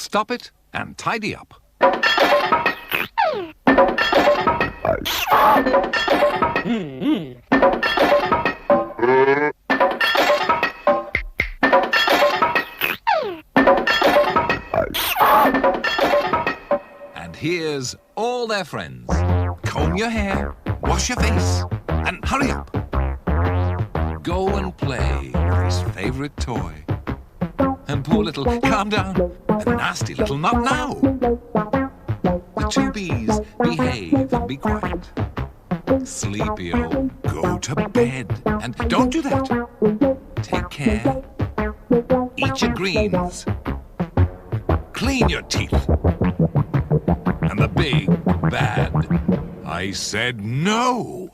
Stop It and Tidy Up. And here's all their friends. Comb your hair, wash your face, and hurry up. Go and play with his favourite toy. And poor little, calm down, a nasty little not now. The two bees behave and be quiet. Sleepy-o, go to bed. And don't do that. Take care. Eat your greens. Clean your teeth. And the big, bad, I said no.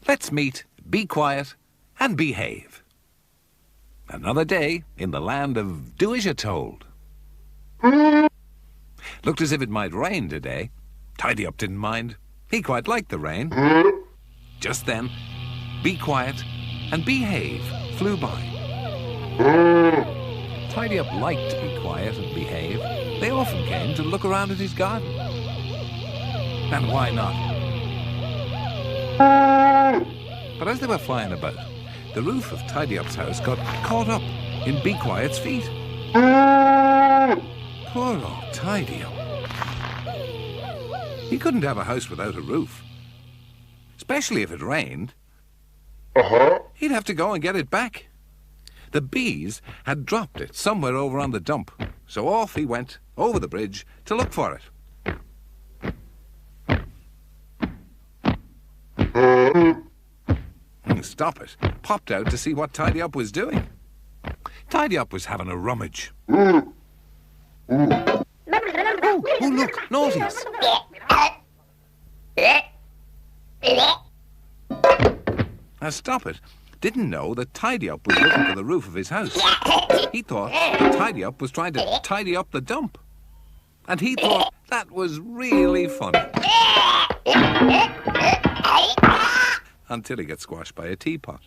Let's meet, be quiet, and behave. Another day in the land of do as you're told. Looked as if it might rain today. Tidy Up didn't mind. He quite liked the rain. Just then, be quiet and behave flew by. Tidy Up liked to be quiet and behave. They often came to look around at his garden. And why not? But as they were flying about, the roof of Tidy Up's house got caught up in Be Quiet's feet. Poor old Tidy Up. He couldn't have a house without a roof. Especially if it rained. He'd have to go and get it back. The bees had dropped it somewhere over on the dump, so off he went over the bridge to look for it. Stop It popped out to see what Tidy Up was doing. Tidy Up was having a rummage. Oh, look, naughties. Now Stop It didn't know that Tidy Up was looking for the roof of his house. He thought that Tidy Up was trying to tidy up the dump. And he thought that was really funny. Until he got squashed by a teapot.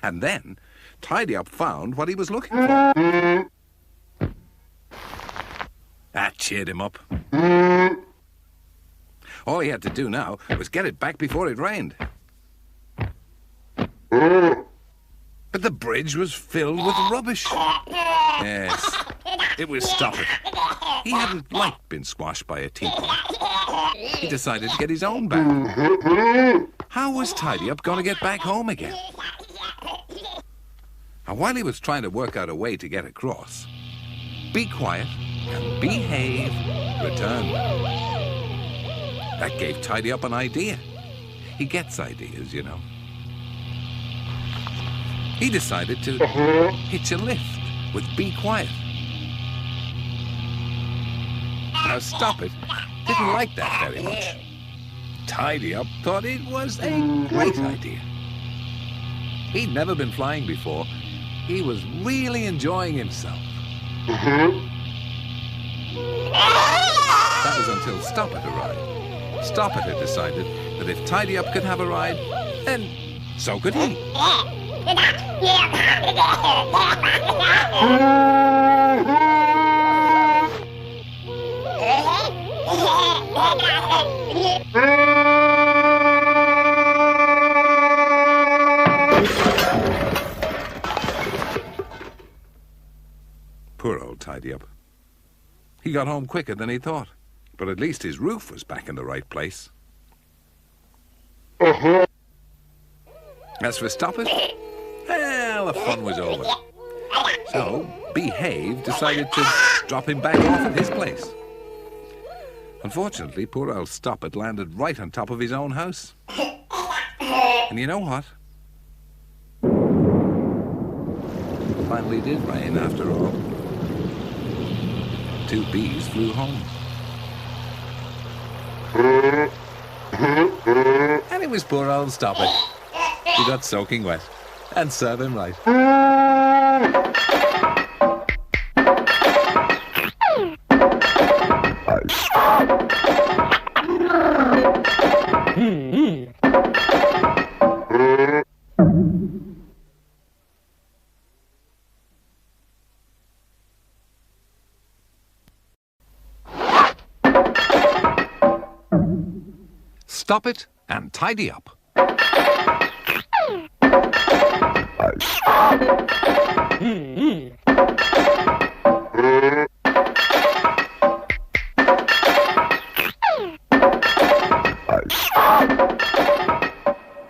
And then Tidy Up found what he was looking for. That cheered him up. All he had to do now was get it back before it rained. But the bridge was filled with rubbish. Yes, it was Stop It. He hadn't liked being squashed by a teapot. He decided to get his own back. How was Tidy Up going to get back home again? And while he was trying to work out a way to get across, Be Quiet and Behave returned. That gave Tidy Up an idea. He gets ideas, you know. He decided to hitch a lift with Be Quiet. Now Stop It didn't like that very much. Tidy Up thought it was a great idea. He'd never been flying before. He was really enjoying himself. That was until Stop It arrived. Stop It had decided that if Tidy Up could have a ride, then so could he. Poor old Tidy Up. He got home quicker than he thought, but at least his roof was back in the right place. As for Stop It, well, the fun was over. So, Behave decided to drop him back off at his place. Unfortunately, poor old Stop It landed right on top of his own house. And you know what? It finally did rain after all. 2 bees flew home. And it was poor old Stop It. He got soaking wet. And serve him right. Stoppit and Tidy Up.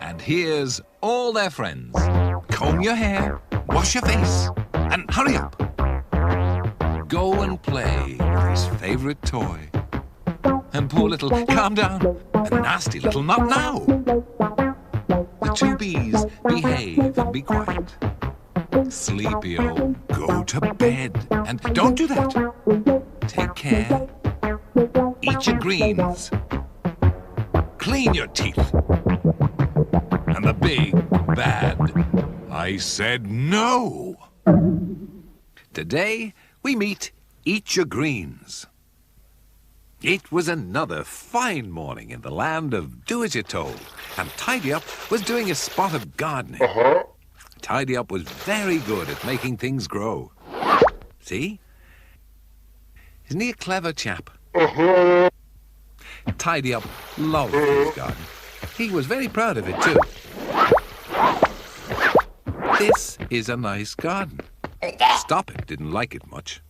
And here's all their friends. Comb your hair, wash your face, and hurry up. Go and play with his favourite toy. And poor little, calm down, a nasty little not now. The two bees behave and be quiet. Sleepy-o, go to bed. And don't do that. Take care. Eat your greens. Clean your teeth. And the big, bad, I said no. Today, we meet Eat Your Greens. It was another fine morning in the land of do-as-you're-told, and Tidy Up was doing a spot of gardening. Tidy Up was very good at making things grow. See? Isn't he a clever chap? Tidy Up loved his garden. He was very proud of it too. This is a nice garden. Stoppit didn't like it much.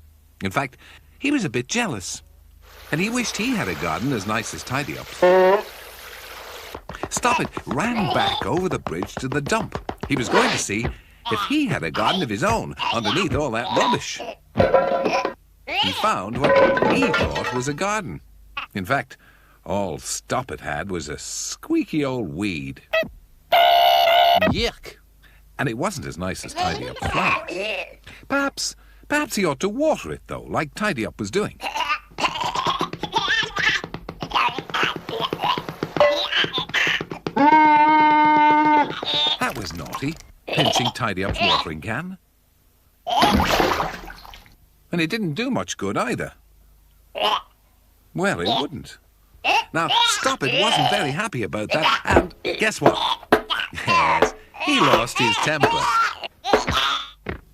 In fact, he was a bit jealous. And he wished he had a garden as nice as Tidy Up's. Stoppit ran back over the bridge to the dump. He was going to see if he had a garden of his own underneath all that rubbish. He found what he thought was a garden. In fact, all Stoppit had was a squeaky old weed. Yuck! And it wasn't as nice as Tidy Up's flowers. Perhaps he ought to water it, though, like Tidy Up was doing. That was naughty, pinching Tidy Up's watering can. And it didn't do much good either. Well, it wouldn't. Now, Stoppit wasn't very happy about that, and guess what? Yes, he lost his temper.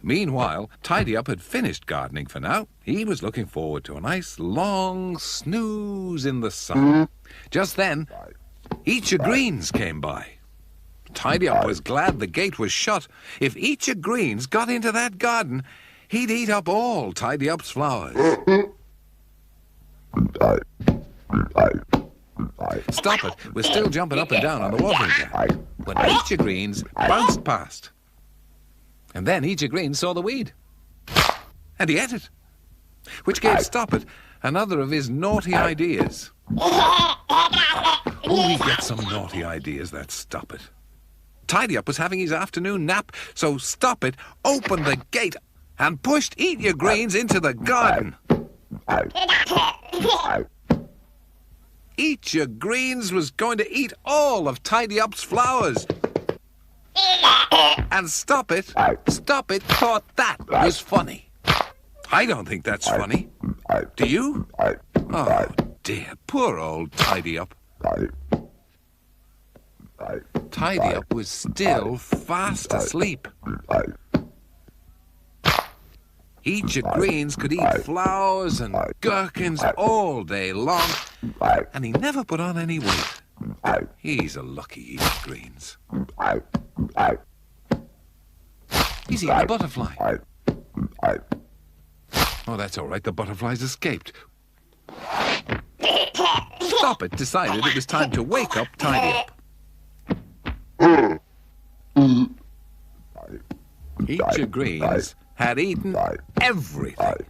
Meanwhile, Tidy Up had finished gardening for now. He was looking forward to a nice long snooze in the sun. Just then, Eat Your Greens came by. Tidy Up was glad the gate was shut. If Eat Your Greens got into that garden, he'd eat up all Tidy Up's flowers. Stoppit was still jumping up and down on the watering can when Eat Your Greens bounced past. And then Eat Your Greens saw the weed. And he ate it, which gave Stoppit another of his naughty ideas. Oh, he gets some naughty ideas, that Stoppit. Tidy Up was having his afternoon nap, so Stoppit opened the gate and pushed Eat Your Greens into the garden. Eat Your Greens was going to eat all of Tidy Up's flowers. And Stoppit thought that was funny. I don't think that's funny. Do you? Oh, dear, poor old Tidy Up. Tidy Up was still fast asleep. Eat Your Greens could eat flowers and gherkins all day long, and he never put on any weight. He's a lucky Eat Your Greens. He's eating a butterfly. Oh, that's all right. The butterfly's escaped. Stoppit decided it was time to wake up Tidy Up. Eat Your Greens had eaten everything.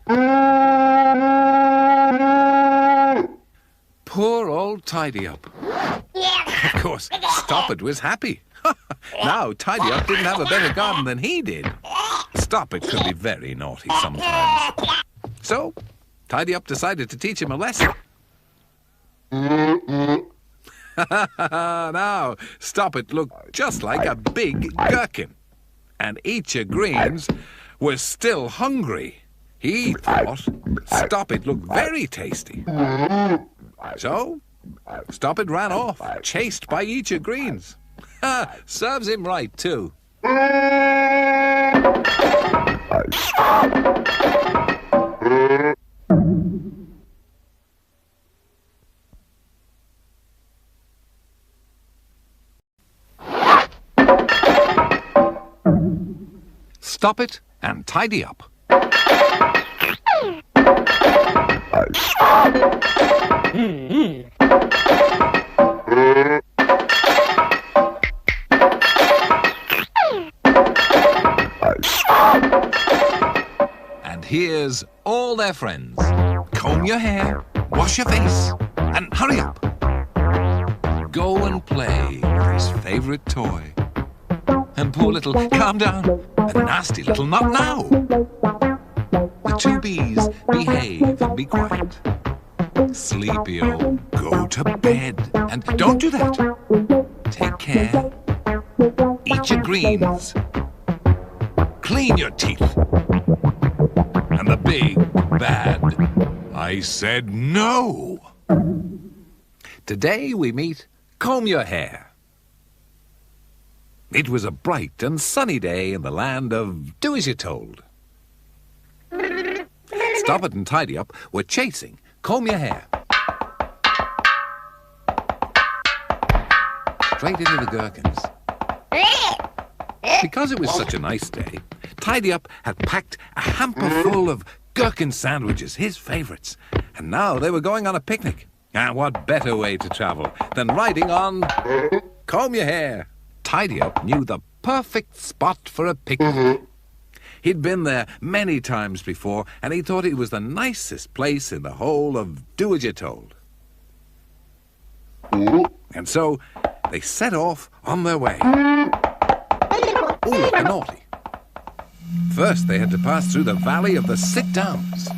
Poor old Tidy Up. Of course, Stoppit was happy. Now Tidy Up didn't have a better garden than he did. Stoppit could be very naughty sometimes. So, Tidy Up decided to teach him a lesson. Now, Stoppit looked just like a big gherkin. And Eat Your Greens was still hungry. He thought Stoppit looked very tasty. So, Stoppit ran off, chased by Eat Your Greens. Serves him right, too. Stop It and Tidy Up. And here's all their friends. Comb your hair, wash your face, and hurry up. Go and play with his favourite toy. And poor little, calm down, a nasty little not now. The two bees behave and be quiet. Sleepy-o, go to bed. And don't do that. Take care. Eat your greens. Clean your teeth. And the big, bad, I said no. Today we meet Comb Your Hair. It was a bright and sunny day in the land of Do As You're Told. Stop It and Tidy Up were chasing Comb Your Hair. Straight into the gherkins. Because it was such a nice day, Tidy Up had packed a hamper full of gherkin sandwiches, his favourites. And now they were going on a picnic. And what better way to travel than riding on Comb Your Hair? Tidy Up knew the perfect spot for a picnic. He'd been there many times before, and he thought it was the nicest place in the whole of Do As You're Told. And so they set off on their way. Oh, look, a naughty. First, they had to pass through the valley of the sit-downs.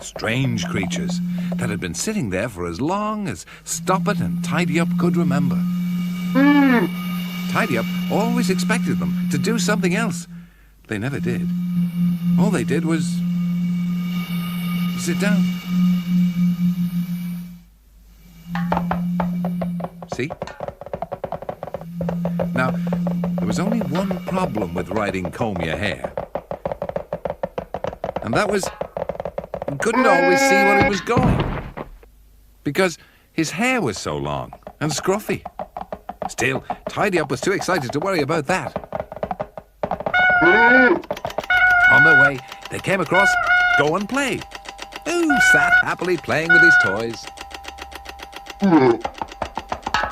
Strange creatures that had been sitting there for as long as Stop It and Tidy Up could remember. Tidy Up always expected them to do something else. They never did. All they did was sit down. See? Now, there was only one problem with riding Comb Your Hair. And that was, he couldn't always see where he was going. Because his hair was so long and scruffy. Still, Tidy Up was too excited to worry about that. On their way, they came across Go and Play, who sat happily playing with his toys.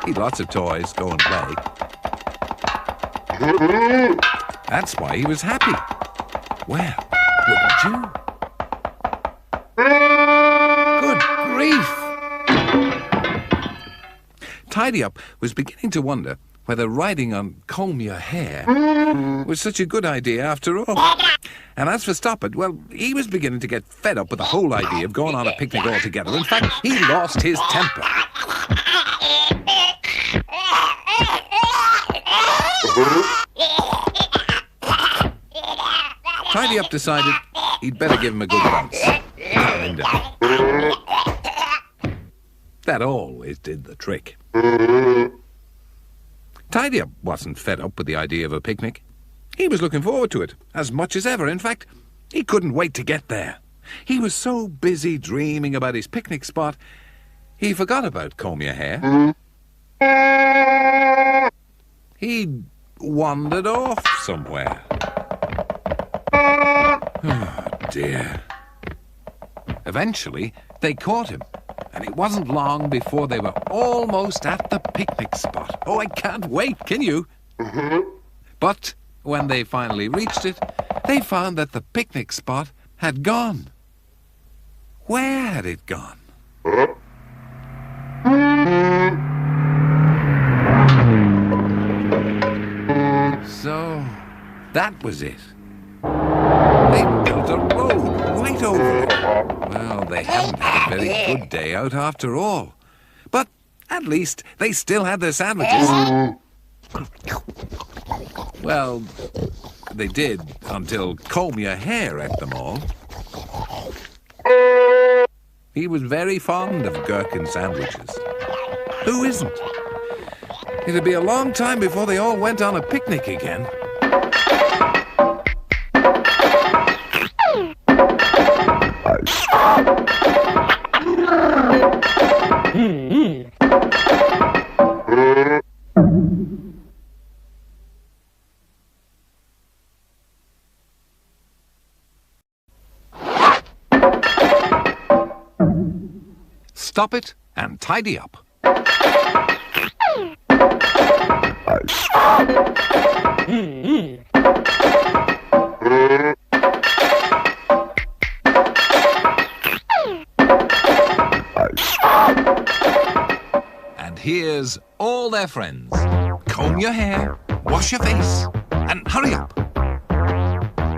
He'd lots of toys, Go and Play. That's why he was happy. Well, wouldn't you? Good grief! Tidy Up was beginning to wonder whether riding on Comb Your Hair was such a good idea after all. And as for Stop It, well, he was beginning to get fed up with the whole idea of going on a picnic altogether. In fact, he lost his temper. Tidy Up decided he'd better give him a good bounce. Calm him down. That always did the trick. Tidy Up wasn't fed up with the idea of a picnic. He was looking forward to it as much as ever. In fact, he couldn't wait to get there. He was so busy dreaming about his picnic spot, he forgot about Comb Your Hair. He'd wandered off somewhere. Oh, dear. Eventually, they caught him. And it wasn't long before they were almost at the picnic spot. Oh, I can't wait, can you? But when they finally reached it, they found that the picnic spot had gone. Where had it gone? So, that was it. They built a road right over it. Well, they hadn't had a very good day out after all. But at least they still had their sandwiches. Well, they did until Comb Your Hair ate them all. He was very fond of gherkin sandwiches. Who isn't? It'd be a long time before they all went on a picnic again. Stop it and tidy up. And here's all their friends. Comb your hair, wash your face, and hurry up.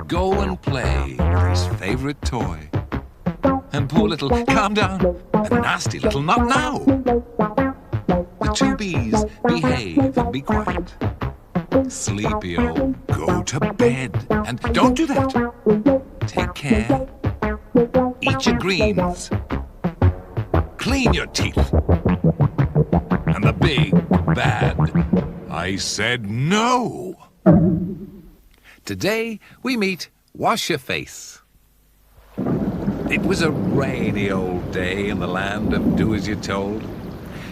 Go and play with his favourite toy. And poor little, calm down, a nasty little not now. The two bees behave and be quiet. Sleepy-o, go to bed. And don't do that. Take care. Eat your greens. Clean your teeth. And the big, bad, I said no. Today we meet Wash Your Face. It was a rainy old day in the land of do-as-you're-told.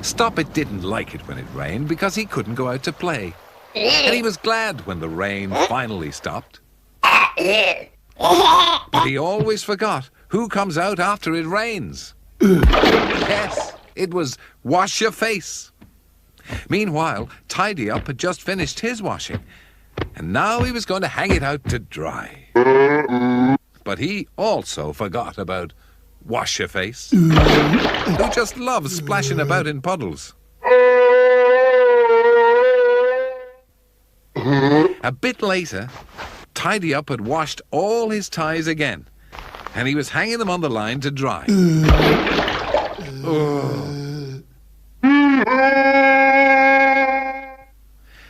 Stoppit didn't like it when it rained because he couldn't go out to play. And he was glad when the rain finally stopped. But he always forgot who comes out after it rains. Yes, it was Wash Your Face. Meanwhile, Tidyup had just finished his washing, and now he was going to hang it out to dry. But he also forgot about Wash Your Face, who just loves splashing about in puddles. A bit later, Tidyup had washed all his ties again, and he was hanging them on the line to dry.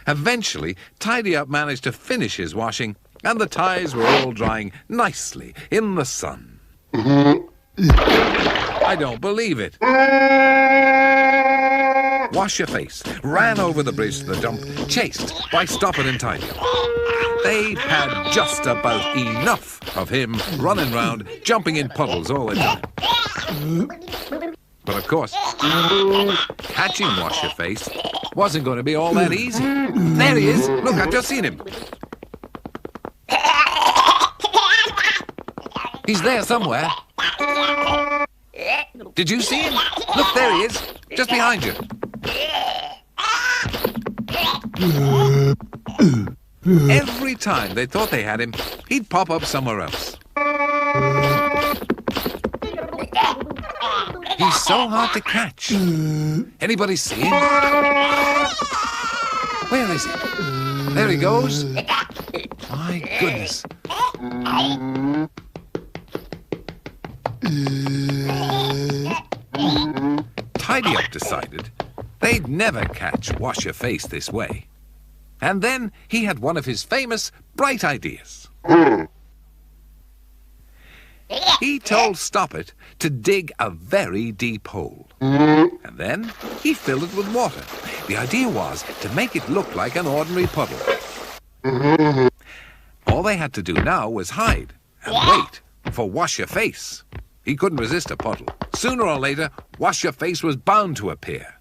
Eventually, Tidyup managed to finish his washing, and the ties were all drying nicely in the sun. I don't believe it. Wash Your Face ran over the bridge to the dump, chased by Stoppit and Tidyup. They'd had just about enough of him running round, jumping in puddles all the time. But of course, catching Wash Your Face wasn't going to be all that easy. There he is. Look, I've just seen him. He's there somewhere. Did you see him? Look, there he is, just behind you. Every time they thought they had him, he'd pop up somewhere else. He's so hard to catch. Anybody see him? Where is he? There he goes. My goodness. Tidyup decided they'd never catch Wash Your Face this way. And then he had one of his famous bright ideas. He told Stoppit to dig a very deep hole. And then he filled it with water. The idea was to make it look like an ordinary puddle. All they had to do now was hide and wait for Wash Your Face. He couldn't resist a puddle. Sooner or later, Wash Your Face was bound to appear.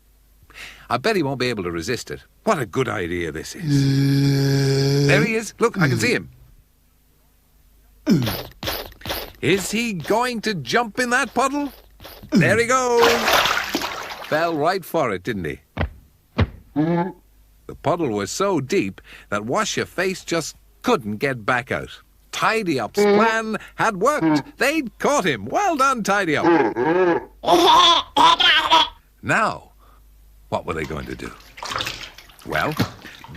I bet he won't be able to resist it. What a good idea this is. There he is. Look, I can see him. Is he going to jump in that puddle? There he goes. Fell right for it, didn't he? The puddle was so deep that Wash Your Face just couldn't get back out. Tidyup's plan had worked. They'd caught him. Well done, Tidyup. Now, what were they going to do? Well,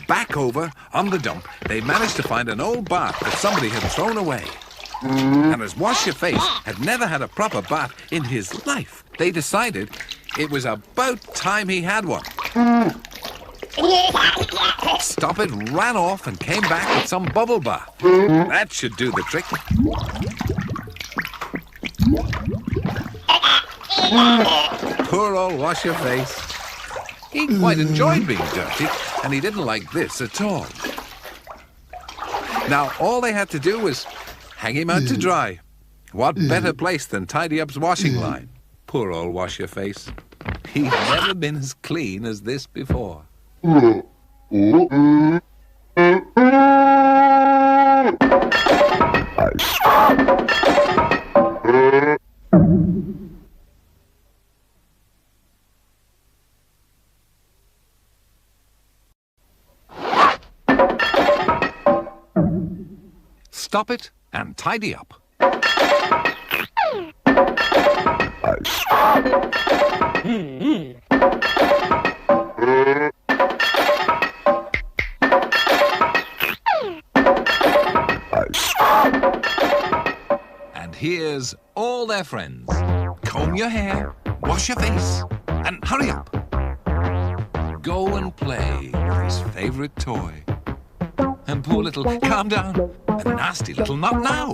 back over on the dump, they managed to find an old bath that somebody had thrown away. And as Wash Your Face had never had a proper bath in his life, they decided it was about time he had one. Stoppit ran off and came back with some bubble bath. That should do the trick. Poor old Wash Your Face. He quite enjoyed being dirty, and he didn't like this at all. Now, all they had to do was hang him out to dry. What better place than Tidyup's washing line? Poor old Wash Your Face. He'd never been as clean as this before. Stop It and Tidy Up. And here's all their friends. Comb your hair, wash your face, and hurry up. Go and play with his favourite toy. And poor little, calm down, a nasty little not now.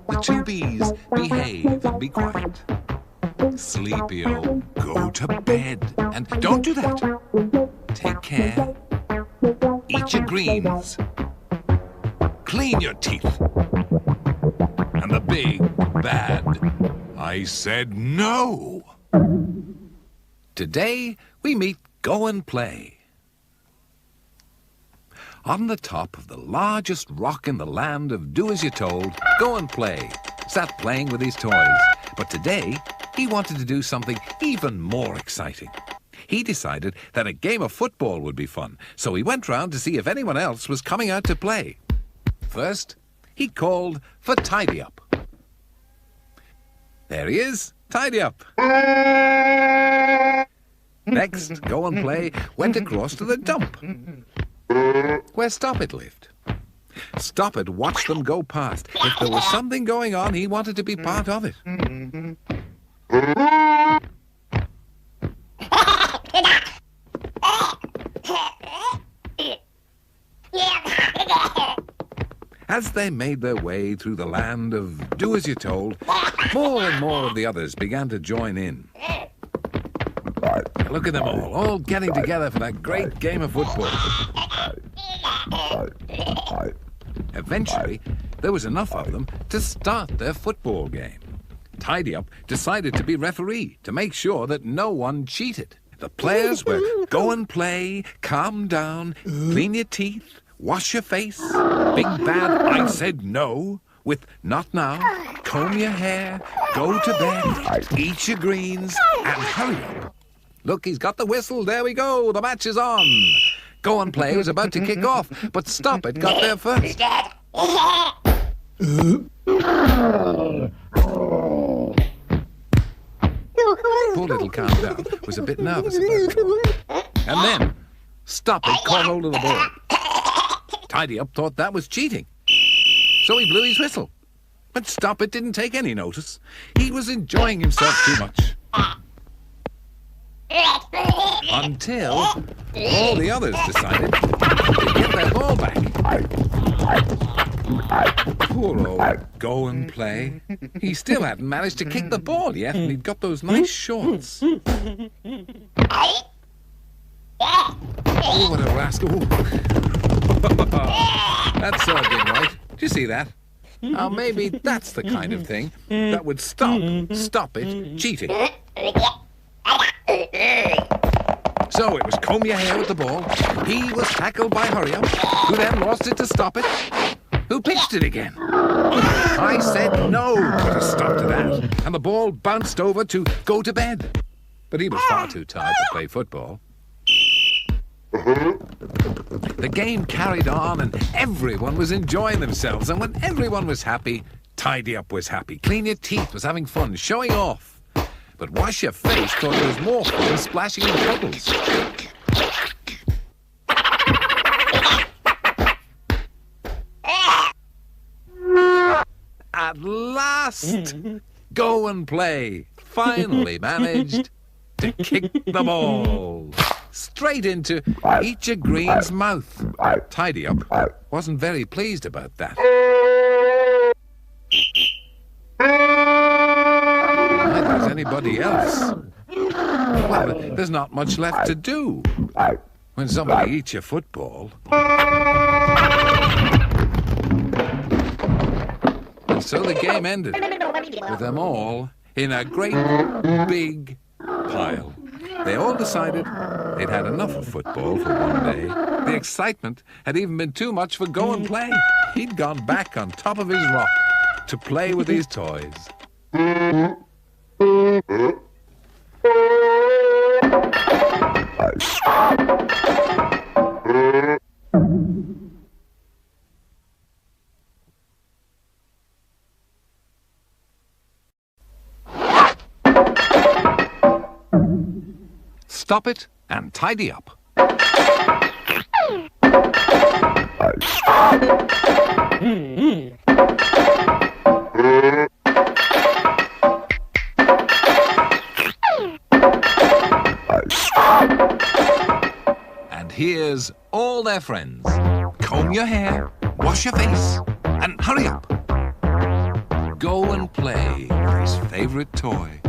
The two bees behave and be quiet. Sleepy-o, go to bed. And don't do that. Take care. Eat your greens. Clean your teeth. And the big, bad, I said no. Today, we meet Go and Play. On the top of the largest rock in the land of Do As You're Told, Go and Play sat playing with his toys. But today, he wanted to do something even more exciting. He decided that a game of football would be fun, so he went round to see if anyone else was coming out to play. First, he called for Tidy Up. There he is, Tidy Up. Next, Go and Play went across to the dump, where Stoppit lived. Stoppit watched them go past. If there was something going on, he wanted to be part of it. As they made their way through the land of Do As You're Told, more and more of the others began to join in. Look at them all getting together for that great game of football. Eventually, there was enough of them to start their football game. Tidy Up decided to be referee to make sure that no one cheated. The players were Go and Play, Calm Down, Clean Your Teeth, Wash Your Face, Big Bad I Said No, with Not Now, Comb Your Hair, Go to Bed, Eat Your Greens, and Hurry Up. Look, he's got the whistle. There we go. The match is on. Go and Play was about to kick off, but Stoppit got there first. Poor little Calm Down was a bit nervous about it. And then Stoppit caught hold of the ball. Tidy Up thought that was cheating, so he blew his whistle. But Stoppit didn't take any notice. He was enjoying himself too much. Until all the others decided to get their ball back. Poor old Go and Play. He still hadn't managed to kick the ball yet, and he'd got those nice shorts. Oh, what a rascal. That served him right. Did you see that? Now, maybe that's the kind of thing that would stop Stoppit cheating. So it was Comb Your Hair with the ball. He was tackled by Hurry Up, who then lost it to Stoppit, who pitched it again. I said no, put a stop to that, and the ball bounced over to Go to Bed. But he was far too tired to play football. The game carried on, and everyone was enjoying themselves. And when everyone was happy, Tidy Up was happy. Clean Your Teeth was having fun, showing off. But Wash Your Face thought it was more fun splashing in puddles. At last, Go and Play finally managed to kick the ball straight into Eat Your Green's mouth. Tidy Up wasn't very pleased about that. Neither was anybody else. Well, there's not much left to do when somebody eats your football. And so the game ended with them all in a great big pile. They all decided they'd had enough of football for one day. The excitement had even been too much for Go and Play. He'd gone back on top of his rock to play with his toys. Stoppit and Tidyup. And here's all their friends. Comb your hair, wash your face, and hurry up. Go and play with his favourite toy.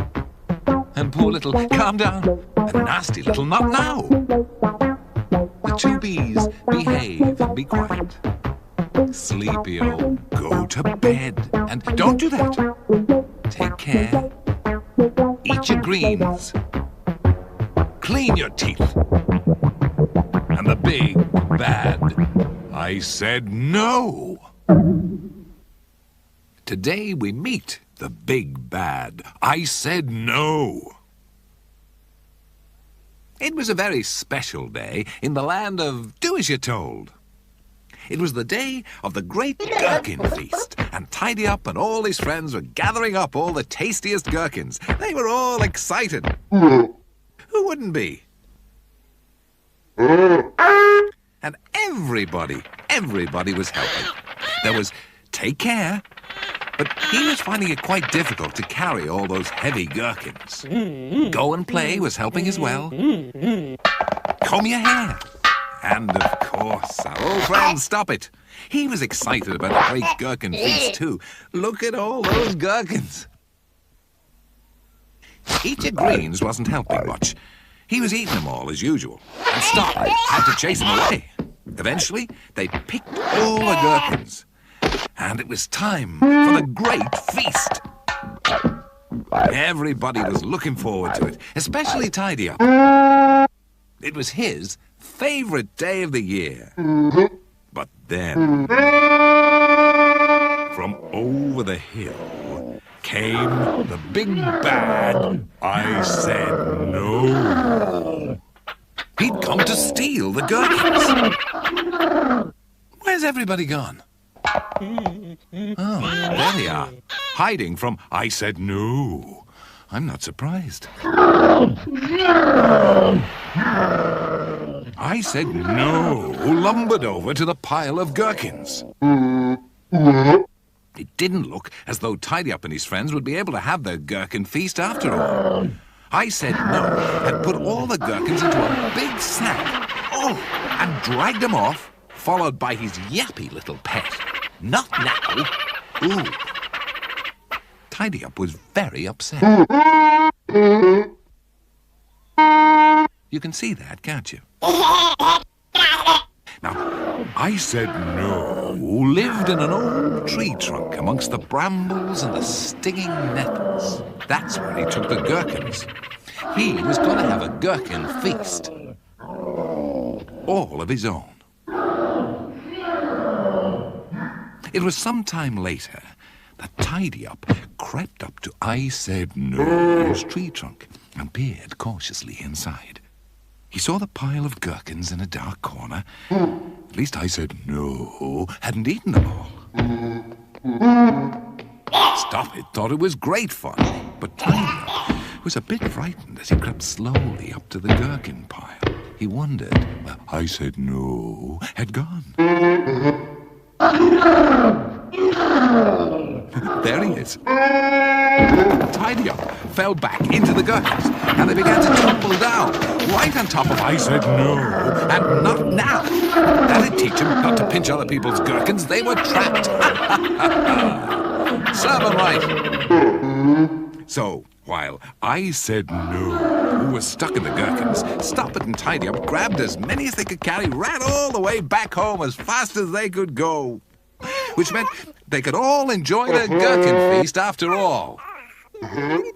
And poor little, calm down, a nasty little not now. The two bees, behave and be quiet. Sleepy-o, go to bed. And don't do that. Take care. Eat your greens. Clean your teeth. And the big, bad, I said no. Today we meet the big, bad, I said no. It was a very special day in the land of do as you're told. It was the day of the great gherkin feast, and Tidyup and all his friends were gathering up all the tastiest gherkins. They were all excited. Who wouldn't be? And everybody was helping. There was take care, but he was finding it quite difficult to carry all those heavy gherkins. Go and play was helping as well. Comb your hair. And, of course, our old friend Stoppit. He was excited about the great gherkin feast, too. Look at all those gherkins. Eat your greens wasn't helping much. He was eating them all, as usual. And Stoppit had to chase him away. Eventually, they picked all the gherkins. And it was time for the great feast. Everybody was looking forward to it, especially Tidyup. It was his favourite day of the year. But then, from over the hill came the big bad I said no. He'd come to steal the gherkins. Where's everybody gone? Oh, there they are, hiding from I said no. I'm not surprised. I said no, lumbered over to the pile of gherkins. It didn't look as though Tidyup and his friends would be able to have their gherkin feast after all. I said no and put all the gherkins into a big sack. Oh, and dragged them off, followed by his yappy little pet. Not now. Ooh. Tidyup was very upset. You can see that, can't you? Now, I said no lived in an old tree trunk amongst the brambles and the stinging nettles. That's where he took the gherkins. He was going to have a gherkin feast. All of his own. It was some time later that Tidyup crept up to I said no's tree trunk and peered cautiously inside. He saw the pile of gherkins in a dark corner. At least I said no hadn't eaten them all. Stoppit thought it was great fun, but Tidyup was a bit frightened as he crept slowly up to the gherkin pile. He wondered where I said no had gone. There he is. Tidyup fell back into the gherkins, and they began to tumble down, right on top of I said no, and not now. That'd teach him not to pinch other people's gherkins. They were trapped. Serve 'em right. So, while I said no was stuck in the gherkins, Stoppit and Tidyup grabbed as many as they could carry, ran all the way back home as fast as they could go. Which meant they could all enjoy their gherkin feast after all.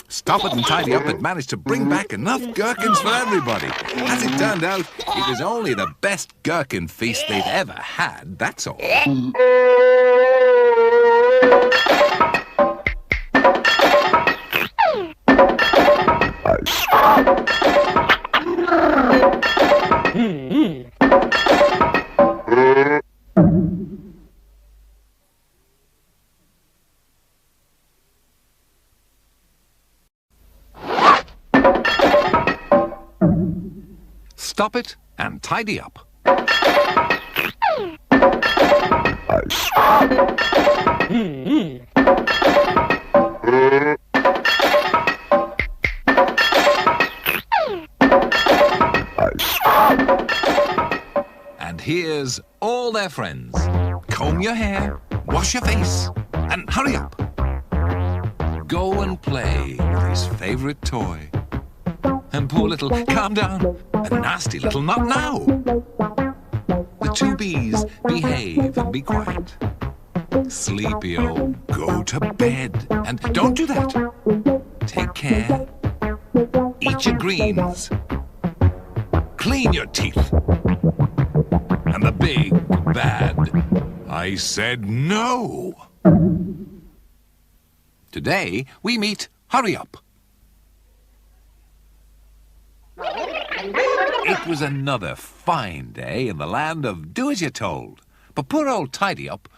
Stoppit and Tidyup had managed to bring back enough gherkins for everybody. As it turned out, it was only the best gherkin feast they'd ever had, that's all. Stoppit and Tidy Up. And here's all their friends. Comb your hair, wash your face, and hurry up. Go and play with his favourite toy. And poor little, calm down, a nasty little not now. The two bees behave and be quiet. Sleepy-o, go to bed. And don't do that. Take care. Eat your greens. Clean your teeth. And the big, bad, I said no. Today we meet Hurry Up. It was another fine day in the land of do-as-you're-told. But poor old Tidy Up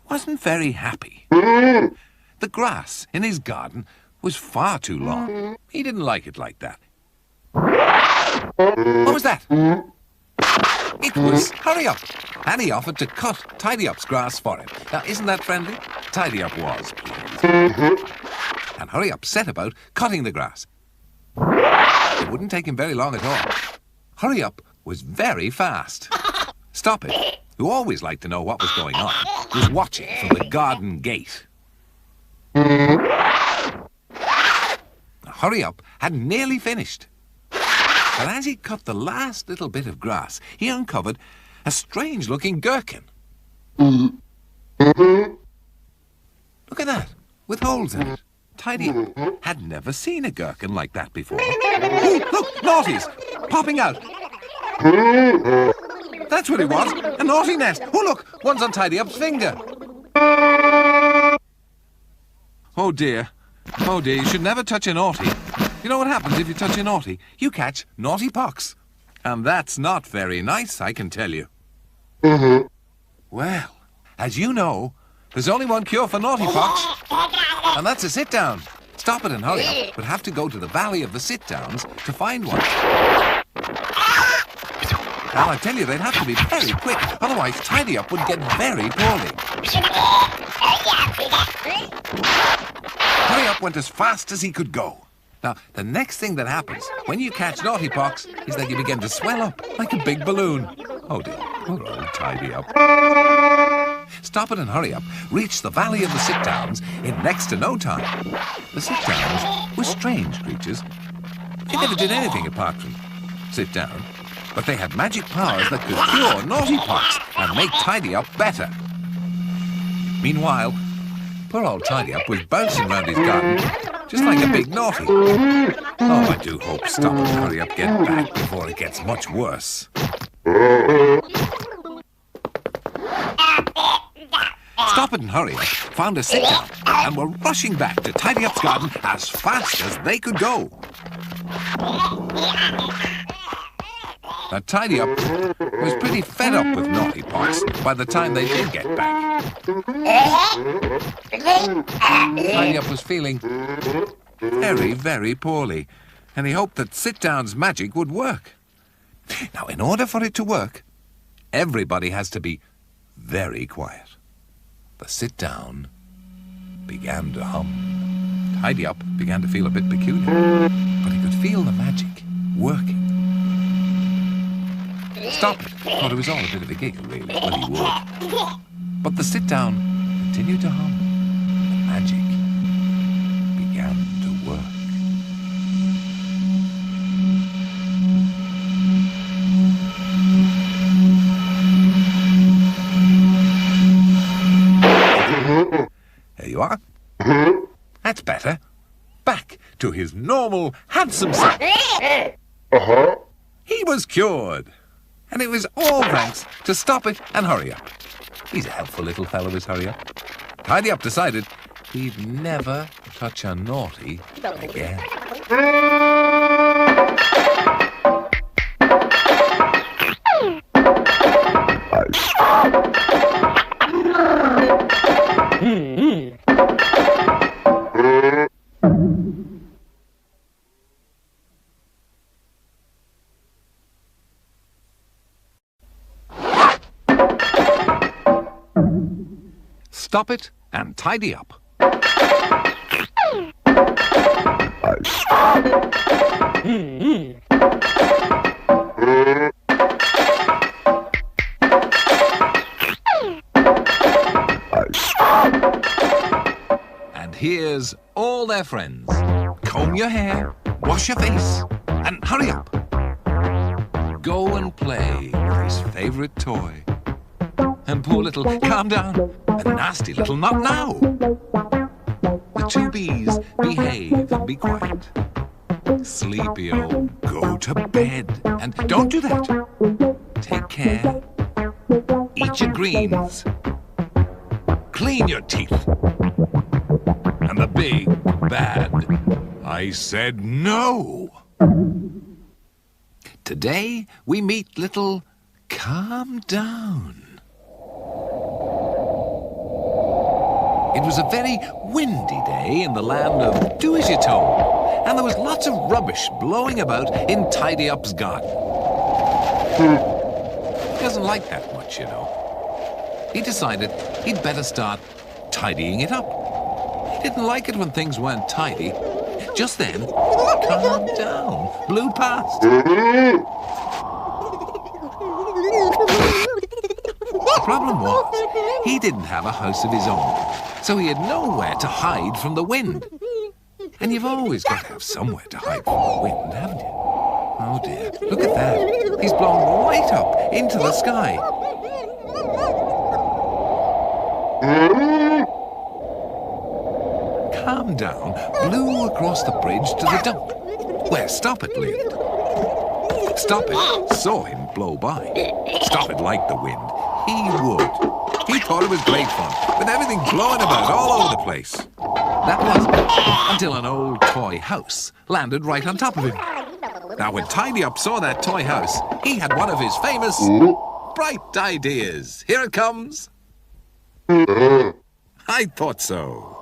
wasn't very happy. The grass in his garden was far too long. He didn't like it like that. What was that? It was Hurry Up, and he offered to cut Tidy Up's grass for him. Now, isn't that friendly? Tidy Up was pleased. And Hurry Up set about cutting the grass. It wouldn't take him very long at all. Hurry Up was very fast. Stoppit, who always liked to know what was going on, was watching from the garden gate. Hurry Up had nearly finished. But as he cut the last little bit of grass, he uncovered a strange-looking gherkin. Look at that, with holes in it. Tidy Up had never seen a gherkin like that before. Oh, look, naughties, popping out. That's what it was, a naughty nest. Oh, look, one's on Tidy Up's finger. Oh, dear, you should never touch a naughty. You know what happens if you touch a naughty? You catch naughty pox. And that's not very nice, I can tell you. Well, as you know, there's only one cure for naughty pox, and that's a sit-down. Stoppit and Hurry Up would have to go to the valley of the sit-downs to find one. Now, I tell you, they'd have to be very quick, otherwise Tidy Up would get very poorly. Hurry Up went as fast as he could go. Now, the next thing that happens when you catch naughty pox is that you begin to swell up like a big balloon. Oh dear, poor old Tidy Up. Stoppit and Hurry Up reached the valley of the sit-downs in next to no time. The sit-downs were strange creatures. They never did anything apart from sit down, but they had magic powers that could cure naughty pox and make Tidy Up better. Meanwhile, poor old Tidy Up was bouncing round his garden just like a big naughty. Oh, I do hope Stoppit and Hurry Up get back before it gets much worse. Stoppit and Hurry Up found a sit-down and were rushing back to Tidy Up's garden as fast as they could go. Now, Tidy Up was pretty fed up with naughty pox by the time they did get back. Tidy Up was feeling very, very poorly, and he hoped that sit-down's magic would work. Now, in order for it to work, everybody has to be very quiet. The sit-down began to hum. Tidy Up began to feel a bit peculiar, but he could feel the magic working. Stoppit thought it was all a bit of a giggle, really, but he would. But the sit-down continued to hum. The magic began to work. There you are. That's better. Back to his normal, handsome self. He was cured. And it was all thanks to Stoppit and Hurry Up. He's a helpful little fellow, is Hurry Up. Tidy Up decided he'd never touch a naughty again. Stoppit and Tidyup. And here's all their friends. Comb your hair, wash your face, and hurry up. Go and play with his favourite toy. And poor little Calm Down, a nasty little Not Now. The two bees behave and be quiet. Sleepy-o, go to bed. And don't do that. Take care. Eat your greens. Clean your teeth. And the big, bad, I said no. Today we meet little Calm Down. It was a very windy day in the land of Do As You're Told, and there was lots of rubbish blowing about in Tidyup's garden. He doesn't like that much, you know. He decided he'd better start tidying it up. He didn't like it when things weren't tidy. Just then, Calm Down blew past. The problem was, he didn't have a house of his own, so he had nowhere to hide from the wind. And you've always got to have somewhere to hide from the wind, haven't you? Oh dear, look at that. He's blown right up into the sky. Calm Down blew across the bridge to the dump, where Stoppit lived. Stoppit saw him blow by. Stoppit liked the wind. He would. He thought it was great fun, with everything blowing about all over the place. That was until an old toy house landed right on top of him. Now, when Tidyup saw that toy house, he had one of his famous bright ideas. Here it comes. I thought so.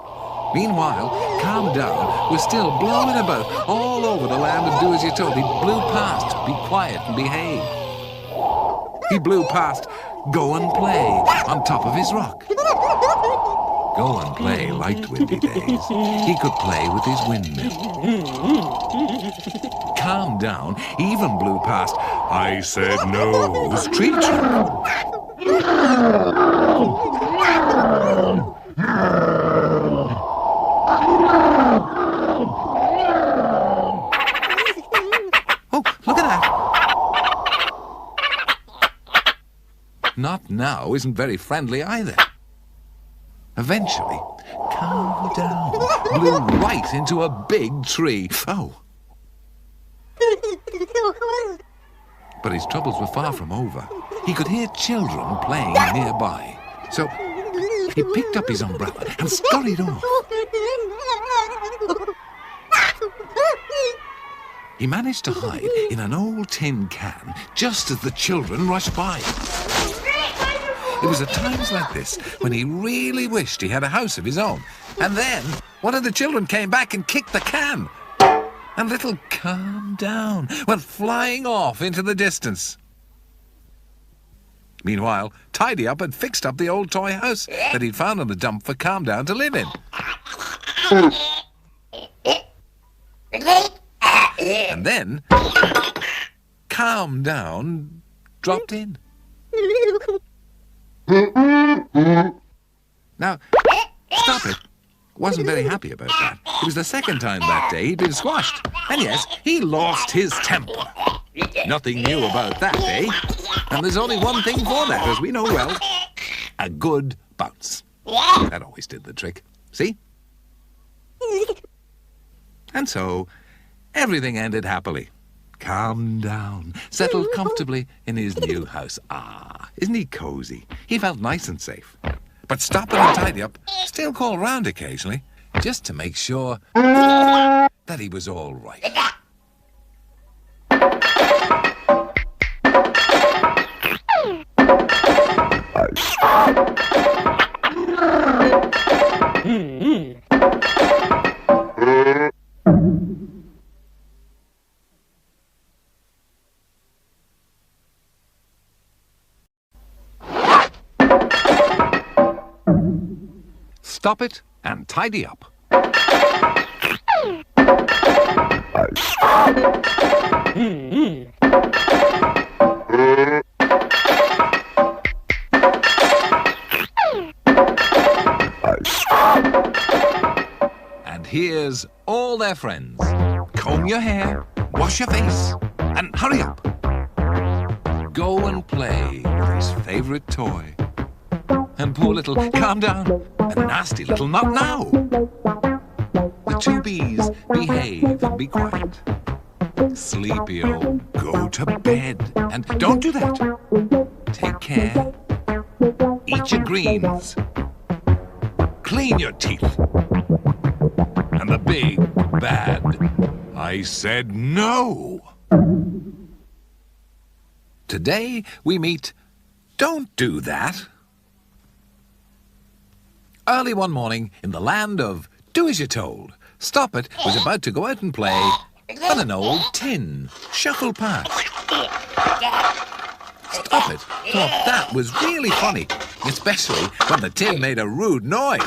Meanwhile, Calm Down was still blowing about all over the land of Do As You're Told. He blew past Be Quiet and Behave. He blew past Go and Play on top of his rock. Go and Play liked windy days. He could play with his windmill. Calm Down even blew past I Said No's tree trunk. Oh, look at that. Not Now isn't very friendly either. Eventually, Calm Down blew right into a big tree. Oh. But his troubles were far from over. He could hear children playing nearby. So he picked up his umbrella and scurried off. He managed to hide in an old tin can just as the children rushed by. It was at times like this when he really wished he had a house of his own. And then one of the children came back and kicked the can. And little Calm Down went flying off into the distance. Meanwhile, Tidyup had fixed up the old toy house that he'd found on the dump for Calm Down to live in. And then, Calm Down dropped in. Now, Stoppit wasn't very happy about that. It was the second time that day he'd been squashed. And yes, he lost his temper. Nothing new about that, eh? And there's only one thing for that, as we know well. A good bounce. That always did the trick. See? And so, everything ended happily. Calm Down, settled comfortably in his new house. Ah, isn't he cozy? He felt nice and safe. But Stoppit and Tidyup still called round occasionally, just to make sure that he was all right. Stoppit and Tidyup. And here's all their friends. Comb your hair, wash your face, and hurry up. Go and play with his favourite toy. And poor little, calm down, a nasty little not now. The two bees behave and be quiet. Sleepy-o, go to bed. And don't do that. Take care. Eat your greens. Clean your teeth. And the big, bad, I said no. Today we meet Don't Do That. Early one morning in the land of Do As You're Told, Stoppit was about to go out and play when an old tin shuffled past. Stoppit thought that was really funny, especially when the tin made a rude noise.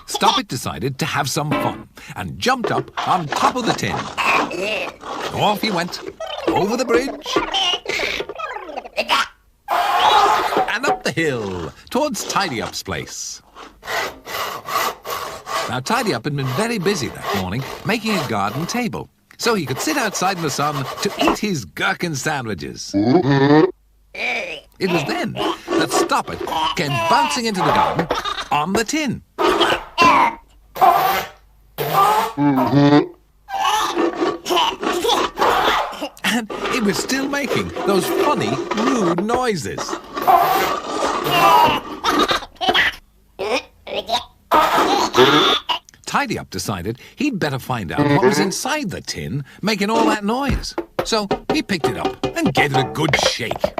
Stoppit decided to have some fun and jumped up on top of the tin. Off he went, over the bridge, and up the hill towards Tidyup's place. Now, Tidyup had been very busy that morning making a garden table so he could sit outside in the sun to eat his gherkin sandwiches. It was then that Stoppit came bouncing into the garden on the tin. And it was still making those funny, rude noises. Tidyup decided he'd better find out what was inside the tin making all that noise. So he picked it up and gave it a good shake.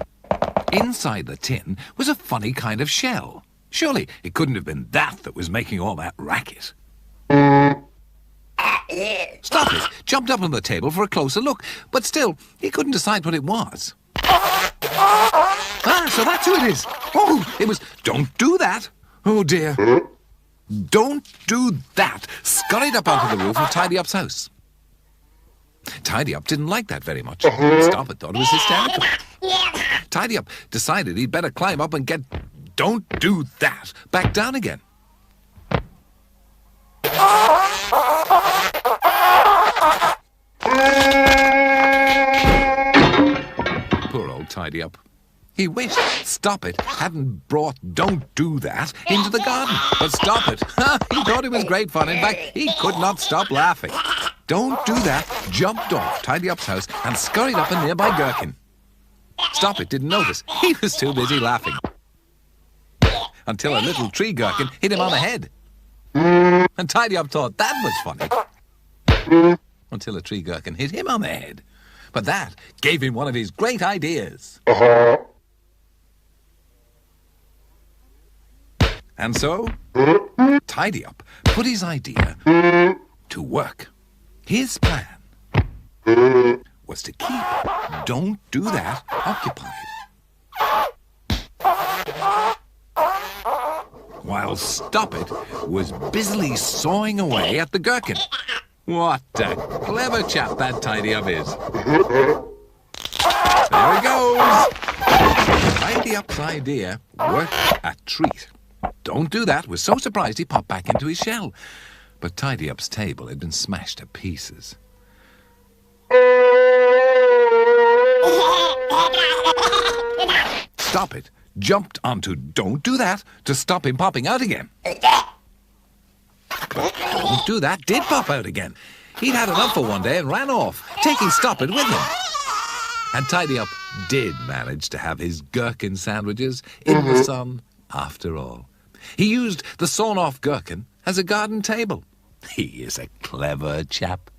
Inside the tin was a funny kind of shell. Surely it couldn't have been that was making all that racket. Stoppit jumped up on the table for a closer look, but still, he couldn't decide what it was. Ah, so that's who it is. Oh, it was, don't do that. Oh, dear. Don't do that. Scurried up onto the roof of Tidyup's house. Tidyup didn't like that very much. Stoppit thought it was hysterical. Tidyup decided he'd better climb up and get don't do that back down again. Poor old Tidyup. He wished Stoppit hadn't brought Don't Do That into the garden. But Stoppit, he thought it was great fun. In fact, he could not stop laughing. Don't Do That jumped off Tidyup's house and scurried up a nearby gherkin. Stoppit didn't notice. He was too busy laughing. Until a little tree gherkin hit him on the head. And Tidyup thought that was funny. Until a tree gherkin hit him on the head. But that gave him one of his great ideas. And so, Tidyup put his idea to work. His plan was to keep Don't Do That occupied. While Stoppit was busily sawing away at the gherkin. What a clever chap that Tidyup is. There he goes. Tidyup's idea worked a treat. Don't Do That was so surprised he popped back into his shell. But Tidyup's table had been smashed to pieces. Stoppit jumped onto Don't Do That to stop him popping out again. But Don't Do That did pop out again. He'd had enough for one day and ran off, taking Stoppit with him. And Tidyup did manage to have his gherkin sandwiches in the sun after all. He used the sawn-off gherkin as a garden table. He is a clever chap.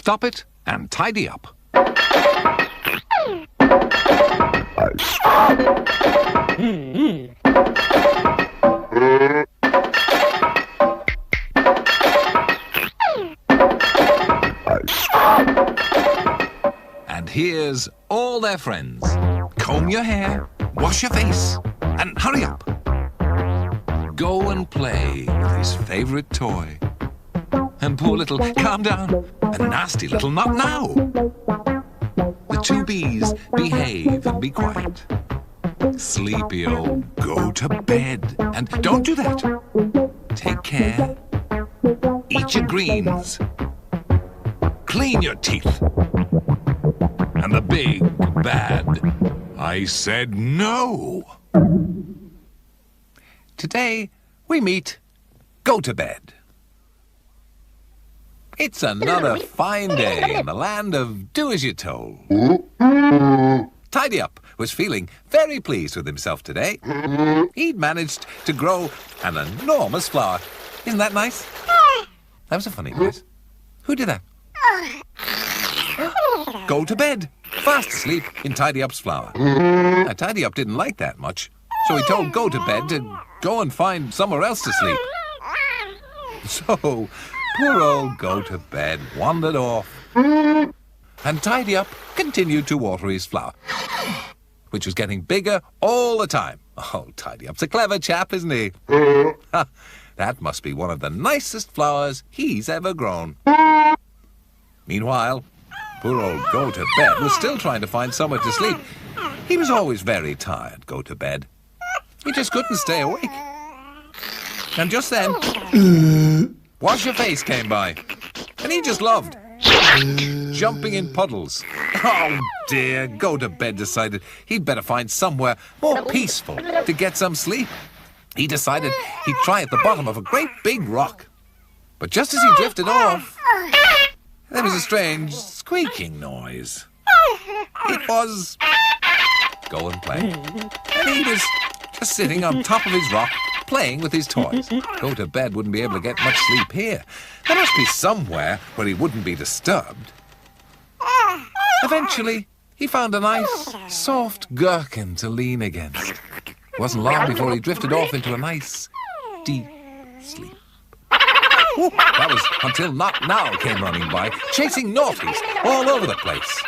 Stop It and Tidy Up. And here's all their friends. Comb your hair, wash your face, and hurry up. Go and play with his favourite toy. And poor little, calm down, a nasty little not now. The two bees behave and be quiet. Sleepy-o, go to bed. And don't do that. Take care. Eat your greens. Clean your teeth. And the big, bad, I said no. Today, we meet Go to Bed. It's another fine day in the land of do as you're told. Tidy Up was feeling very pleased with himself today. He'd managed to grow an enormous flower. Isn't that nice? That was a funny noise. Who did that? Go to bed. Fast asleep in Tidy Up's flower. Now, Tidy Up didn't like that much, so he told Go to Bed to go and find somewhere else to sleep. So, poor old Go to Bed wandered off. And Tidy Up continued to water his flower, which was getting bigger all the time. Oh, Tidy Up's a clever chap, isn't he? That must be one of the nicest flowers he's ever grown. Meanwhile, poor old Go to Bed was still trying to find somewhere to sleep. He was always very tired, Go to Bed. He just couldn't stay awake. And just then, Wash Your Face came by. And he just loved jumping in puddles. Oh dear, Go to Bed decided he'd better find somewhere more peaceful to get some sleep. He decided he'd try at the bottom of a great big rock. But just as he drifted off, there was a strange squeaking noise. It was Go and Play. And he was just sitting on top of his rock, playing with his toys. Go to Bed wouldn't be able to get much sleep here. There must be somewhere where he wouldn't be disturbed. Eventually, he found a nice, soft gherkin to lean against. It wasn't long before he drifted off into a nice, deep sleep. Ooh, that was until Not Now came running by, chasing naughties all over the place.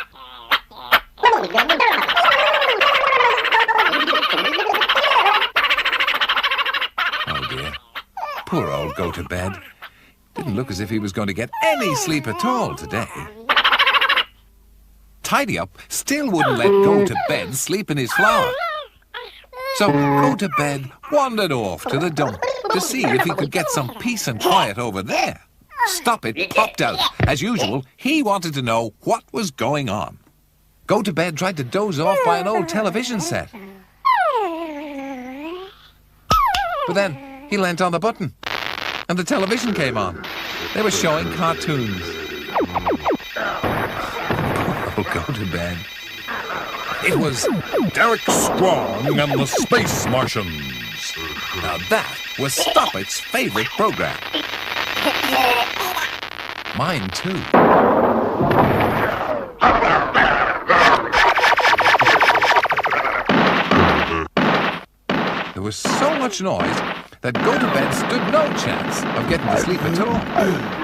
Oh dear, poor old Go to Bed. Didn't look as if he was going to get any sleep at all today. Tidy Up still wouldn't let Go to Bed sleep in his flower. So Go to Bed wandered off to the dump to see if he could get some peace and quiet over there. Stop It popped out. As usual, he wanted to know what was going on. Go to Bed tried to doze off by an old television set. But then he leant on the button, and the television came on. They were showing cartoons. Oh, Go to Bed. It was Derek Strong and the Space Martians. Now that was Stop It's favourite program. Mine too. There was so much noise that Go to Bed stood no chance of getting to sleep at all.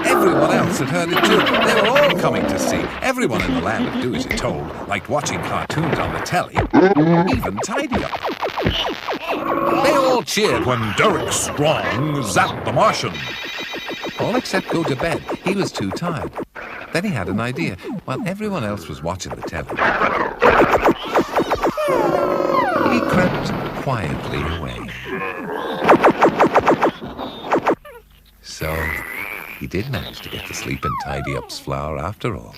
Everyone else had heard it too. They were all coming to see. Everyone in the land of Do As You're Told liked watching cartoons on the telly. Even Tidy Up. They all cheered when Derek Strong zapped the Martian. All except Go to Bed. He was too tired. Then he had an idea. While everyone else was watching the telly, he crept quietly away. So he did manage to get to sleep in Tidy Up's flower after all.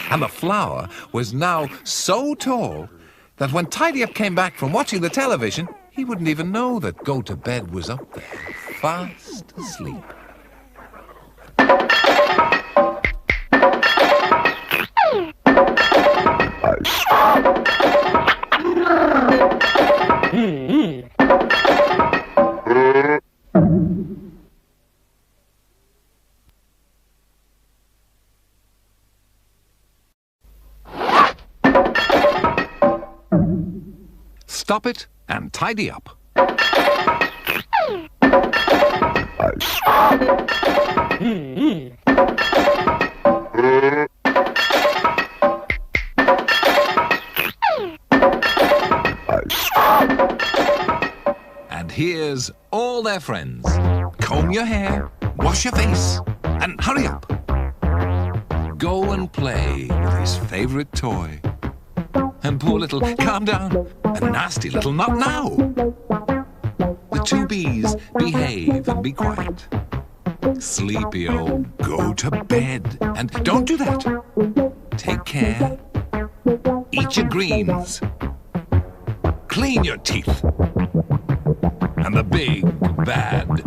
And the flower was now so tall that when Tidy Up came back from watching the television, he wouldn't even know that Go to Bed was up there, fast asleep. Stoppit and Tidyup. And here's all their friends. Comb your hair, wash your face, and hurry up. Go and play with his favourite toy. And poor little, calm down, a nasty little not now. The two bees, behave and be quiet. Sleepy-o, go to bed. And don't do that. Take care. Eat your greens. Clean your teeth. And the big, bad,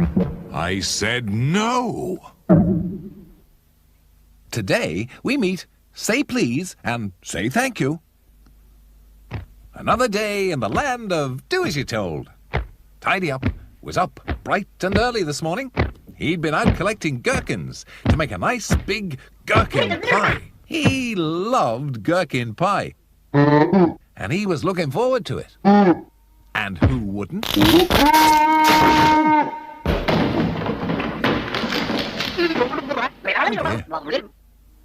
I said no. Today we meet say please and say thank you. Another day in the land of do as you're told. Tidyup was up bright and early this morning. He'd been out collecting gherkins to make a nice big gherkin pie. He loved gherkin pie. And he was looking forward to it. And who wouldn't? Oh dear.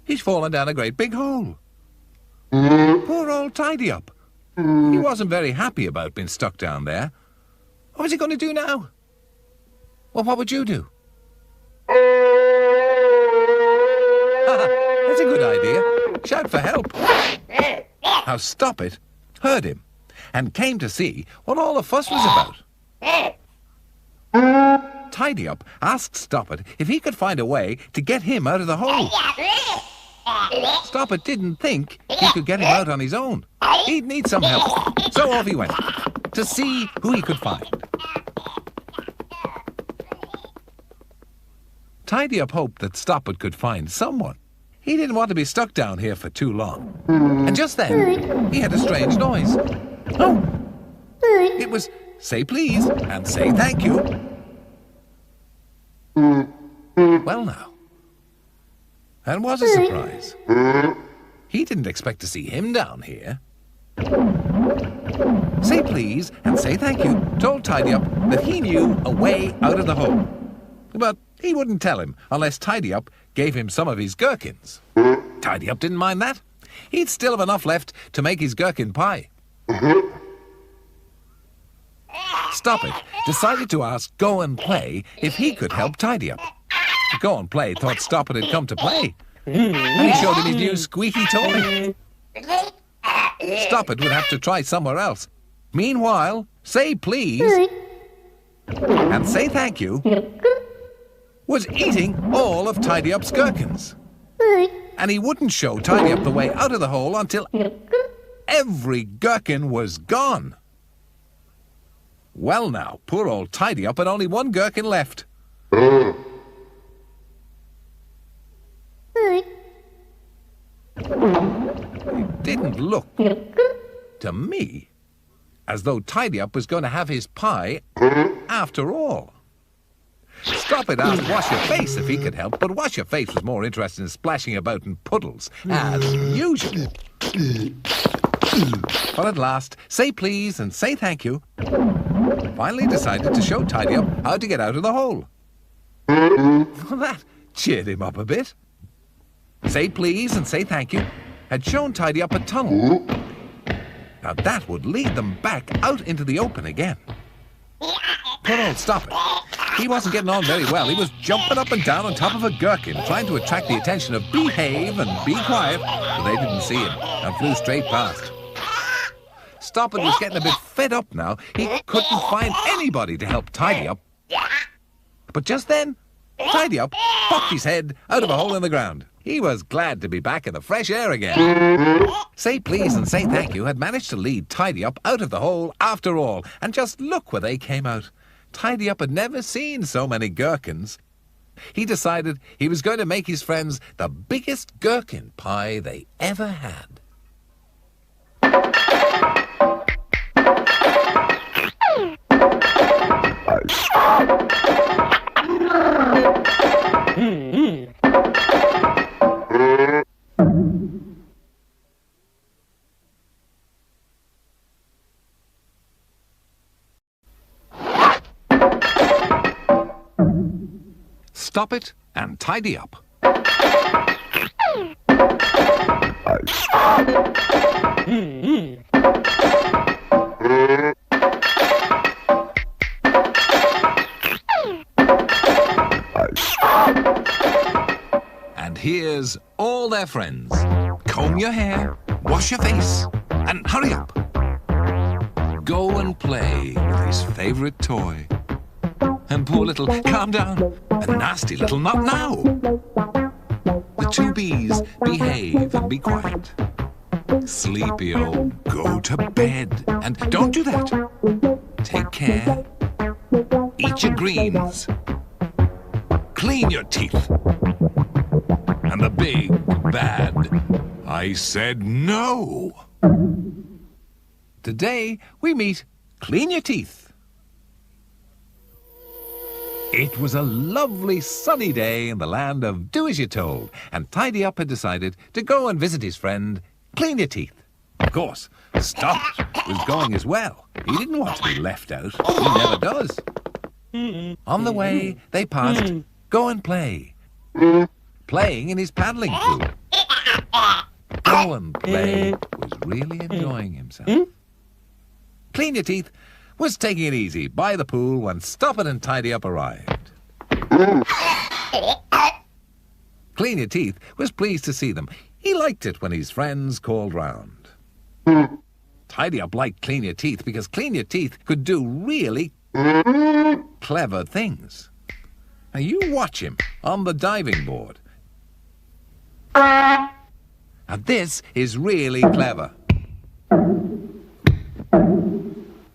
He's fallen down a great big hole. Poor old Tidyup. He wasn't very happy about being stuck down there. What was he going to do now? Well, what would you do? That's a good idea. Shout for help. Now Stoppit heard him and came to see what all the fuss was about. Tidyup asked Stoppit if he could find a way to get him out of the hole. Stoppit didn't think he could get him out on his own. He'd need some help. So off he went to see who he could find. Tidyup hoped that Stoppit could find someone. He didn't want to be stuck down here for too long. And just then, he had a strange noise. Oh! It was say please and say thank you. Well now, that was a surprise. He didn't expect to see him down here. Say please and say thank you told Tidyup that he knew a way out of the hole. But he wouldn't tell him unless Tidyup gave him some of his gherkins. Tidyup didn't mind that. He'd still have enough left to make his gherkin pie. Stoppit decided to ask Go and Play if he could help Tidyup. Go and Play thought Stoppit had come to play, and he showed him his new squeaky toy. Stoppit would have to try somewhere else. Meanwhile, say please and say thank you was eating all of Tidyup's gherkins. And he wouldn't show Tidyup the way out of the hole until every gherkin was gone. Well now, poor old Tidyup had only one gherkin left. It didn't look, to me, as though Tidyup was going to have his pie after all. Stoppit asked Wash Your Face if he could help, but Wash Your Face was more interested in splashing about in puddles, as usual. But at last, Say Please and Say Thank You finally decided to show Tidyup how to get out of the hole. Well, that cheered him up a bit. Say Please and Say Thank You had shown Tidyup a tunnel. Now that would lead them back out into the open again. Poor old Stoppit. He wasn't getting on very well. He was jumping up and down on top of a gherkin, trying to attract the attention of Behave and Be Quiet, but they didn't see him and flew straight past. Stoppit was getting a bit fed up now. He couldn't find anybody to help Tidyup. But just then, Tidyup popped his head out of a hole in the ground. He was glad to be back in the fresh air again. Say Please and Say Thank You had managed to lead Tidyup out of the hole after all. And just look where they came out. Tidyup had never seen so many gherkins. He decided he was going to make his friends the biggest gherkin pie they ever had. Stoppit and Tidyup. And here's all their friends. Comb your hair, wash your face, and hurry up. Go and play with his favourite toy. And poor little, calm down, a nasty little not now. The two bees behave and be quiet. Sleepy-o, go to bed. And don't do that. Take care. Eat your greens. Clean your teeth. And the big, bad, I said no. Today we meet Clean Your Teeth. It was a lovely sunny day in the land of Do As You're Told, and Tidyup had decided to go and visit his friend Clean Your Teeth. Of course, Stoppit was going as well. He didn't want to be left out. He never does. On the way, they passed Go and Play, playing in his paddling pool. Go and Play was really enjoying himself. Clean Your Teeth was taking it easy by the pool when Stoppit and Tidyup arrived. Clean Your Teeth was pleased to see them. He liked it when his friends called round. Tidyup liked Clean Your Teeth because Clean Your Teeth could do really clever things. Now you watch him on the diving board. Now this is really clever.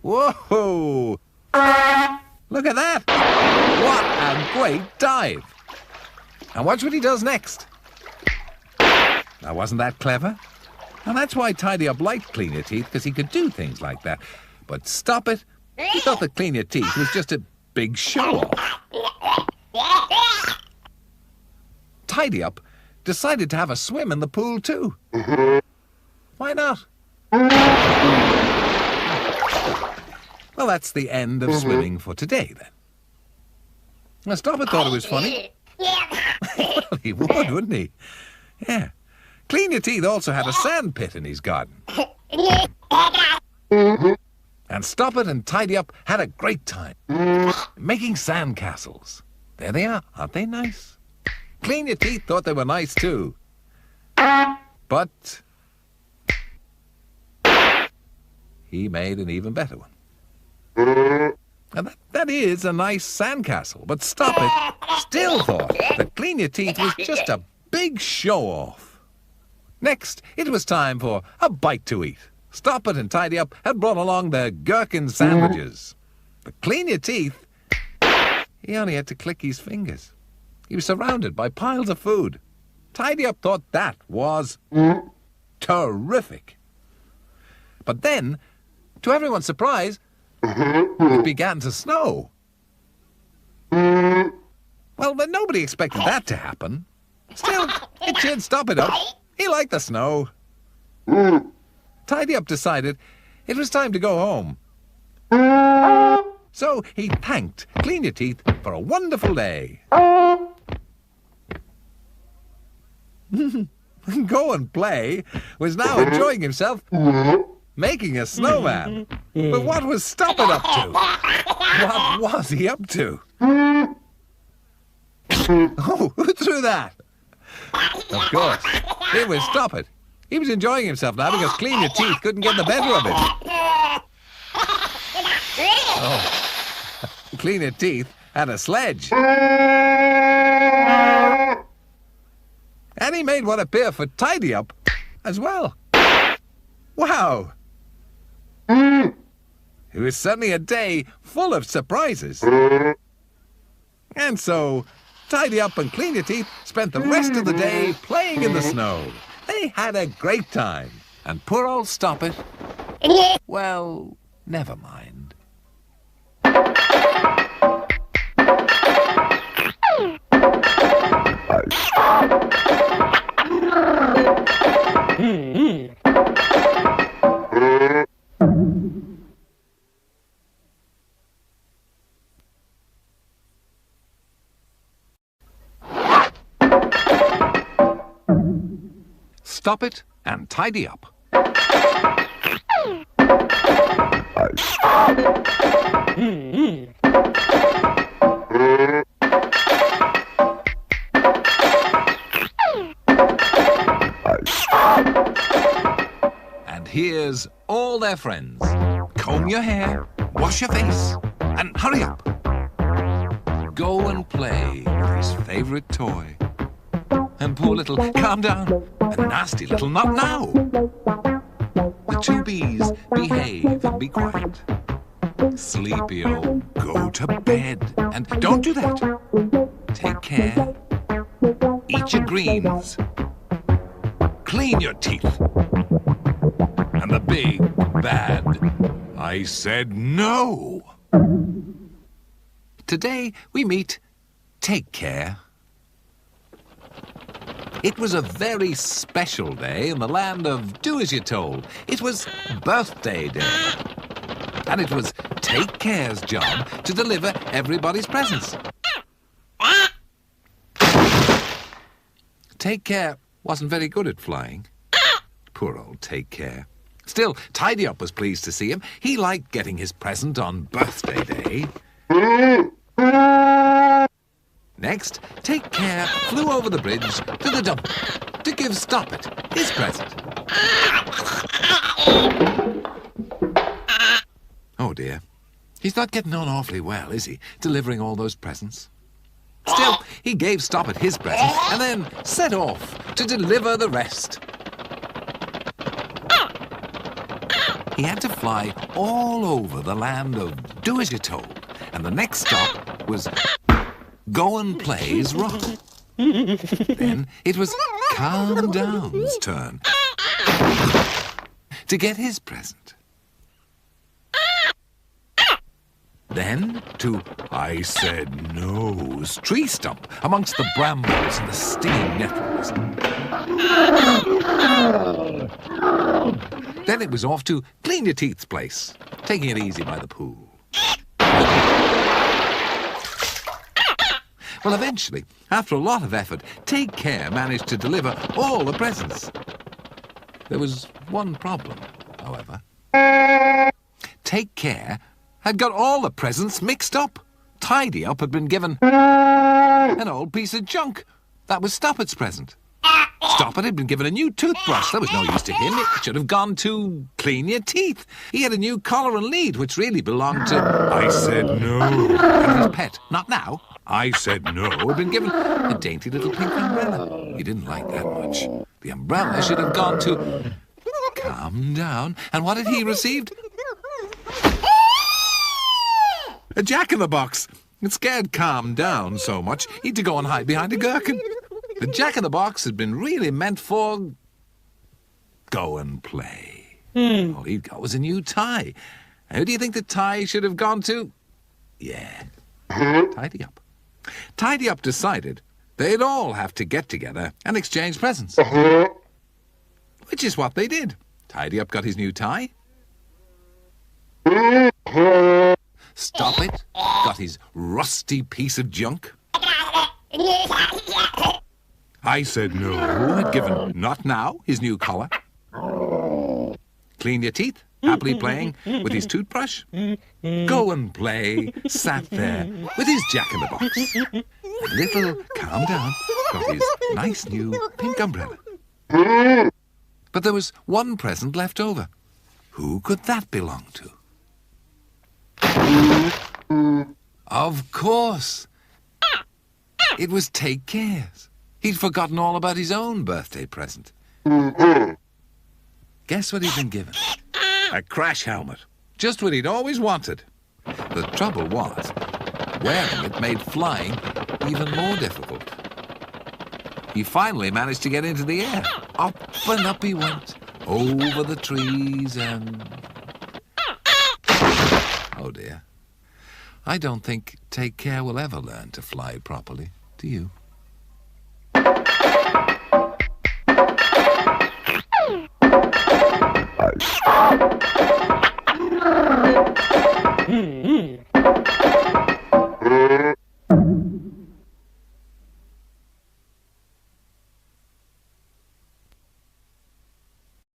Whoa! Look at that! What a great dive! And watch what he does next. Now wasn't that clever? And that's why Tidyup liked Clean Your Teeth, because he could do things like that. But Stoppit, he thought that Clean Your Teeth was just a big show-off. Tidyup decided to have a swim in the pool too. Why not? Well, that's the end of swimming for today, then. Now, Stoppit thought it was funny. Well, he would, wouldn't he? Yeah. Clean Your Teeth also had a sand pit in his garden. And Stoppit and Tidyup had a great time making sand castles. There they are. Aren't they nice? Clean Your Teeth thought they were nice too. But he made an even better one. Now that is a nice sandcastle, but Stoppit still thought that Clean Your Teeth was just a big show-off. Next, it was time for a bite to eat. Stoppit and Tidyup had brought along their gherkin sandwiches. But Clean Your Teeth, he only had to click his fingers. He was surrounded by piles of food. Tidyup thought that was terrific. But then, to everyone's surprise, it began to snow. Well, but nobody expected that to happen. Still, it cheered Stoppit up. He liked the snow. Tidyup decided it was time to go home. So he thanked Clean Your Teeth for a wonderful day. Go and Play was now enjoying himself making a snowman. But what was Stoppit up to? What was he up to? Oh, who threw that? Of course, it was Stoppit. He was enjoying himself now because Clean Your Teeth couldn't get the better of him. Oh, Clean Your Teeth had a sledge. And he made one appear for Tidyup as well. Wow! It was certainly a day full of surprises. And so, Tidyup and Clean Your Teeth spent the rest of the day playing in the snow. They had a great time. And poor old Stoppit, well, never mind. Stop it and tidy up. And here's all their friends. Comb your hair, wash your face, and hurry up. Go and play with his favourite toy. And poor little, calm down, a nasty little not now. The two bees behave and be quiet. Sleepy-o, go to bed. And don't do that. Take care. Eat your greens. Clean your teeth. And the big, bad, I said no. Today we meet Take Care. It was a very special day in the land of do as you're told. It was birthday day. And it was Take Care's job to deliver everybody's presents. Take Care wasn't very good at flying. Poor old Take Care. Still, Tidyup was pleased to see him. He liked getting his present on birthday day. Next, Take Care flew over the bridge to the dump to give Stoppit his present. Oh dear, he's not getting on awfully well, is he, delivering all those presents? Still, he gave Stoppit his present and then set off to deliver the rest. He had to fly all over the land of do as you're told, and the next stop was Go and Play's rock. Then it was Calm Down's turn to get his present. Then to I Said No's tree stump amongst the brambles and the stinging nettles. Then it was off to Clean Your Teeth's place, taking it easy by the pool. Well, eventually, after a lot of effort, Take Care managed to deliver all the presents. There was one problem, however. Take Care had got all the presents mixed up. Tidyup had been given an old piece of junk. That was Stoppit's present. Stoppit had been given a new toothbrush. That was no use to him. It should have gone to Clean Your Teeth. He had a new collar and lead, which really belonged to I Said No. And his pet, not now, I Said No, had been given a dainty little pink umbrella. He didn't like that much. The umbrella should have gone to Calm Down. And what had he received? A jack-in-the-box. It scared Calm Down so much, he had to go and hide behind a gherkin. The jack-in-the-box had been really meant for Go and Play. All he'd got was a new tie. Who do you think the tie should have gone to? Yeah, Tidyup. Tidyup decided they'd all have to get together and exchange presents. Which is what they did. Tidyup got his new tie. Stoppit got his rusty piece of junk. I Said No had given Not Now his new collar. Clean Your Teeth, happily playing with his toothbrush. Go and Play sat there with his jack-in-the-box. And little Calm Down got his nice new pink umbrella. But there was one present left over. Who could that belong to? Of course. It was Take Care's. He'd forgotten all about his own birthday present. Guess what he'd been given? A crash helmet. Just what he'd always wanted. The trouble was, wearing it made flying even more difficult. He finally managed to get into the air. Up and up he went, over the trees and... Oh dear. I don't think Take Care will ever learn to fly properly. Do you?